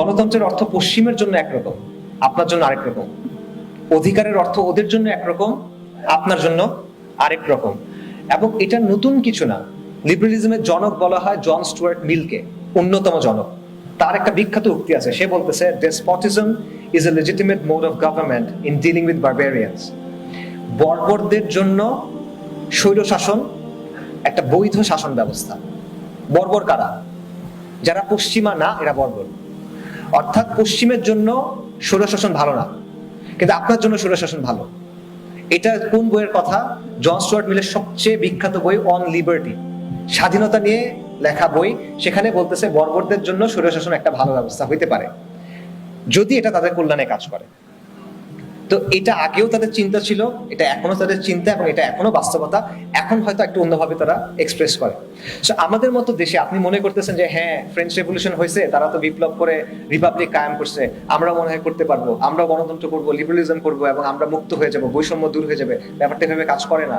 গণতন্ত্রের অর্থ পশ্চিমের জন্য একরকম, আপনার জন্য আরেক রকম। অধিকারের অর্থ ওদের জন্য একরকম, আপনার জন্য আরেক রকম। এবং এটা নতুন কিছু না। লিবারেলিজমের জনক বলা হয় জন স্টুয়ার্ট মিলকে, অন্যতম জনক। তার একটা বিখ্যাত উক্তি আছে, সে বলতেছে, despotism is a legitimate mode of government in dealing with barbarians. বর্বরদের জন্য স্বৈরশাসন একটা বৈধ শাসন ব্যবস্থা। বর্বর কারা? যারা পশ্চিমা না, এরা বর্বর। অর্থাৎ পশ্চিমের জন্য স্বৈরশাসন ভালো না, কিন্তু আপনার জন্য স্বৈরশাসন ভালো। এটা কোন বইয়ের কথা? জন স্টুয়ার্ট মিলের সবচেয়ে বিখ্যাত বই অন লিবার্টি, স্বাধীনতা নিয়ে লেখা বই। সেখানে বলতেছে বর্বরদের জন্য স্বৈরশাসন একটা ভালো ব্যবস্থা হইতে পারে, যদি এটা তাদের কল্যাণে কাজ করে। তো এটা আগেও তাদের চিন্তা ছিল, এটা এখনো তাদের চিন্তা, এবং এটা এখনো বাস্তবতা। এখন হয়তো একটু অন্যভাবে তারা এক্সপ্রেস করে। সো আমাদের মতো দেশে আপনি মনে করতেছেন যে হ্যাঁ, ফ্রেঞ্চ রেভলিউশন হয়েছে, তারা তো বিপ্লব করে রিপাবলিক কায়েম করছে, আমরা মনে হয় করতে পারবো, আমরা গণতন্ত্র করবো, লিবারেলিজম করবো, এবং আমরা মুক্ত হয়ে যাবো, বৈষম্য দূর হয়ে যাবে। ব্যাপারটা এভাবে কাজ করে না।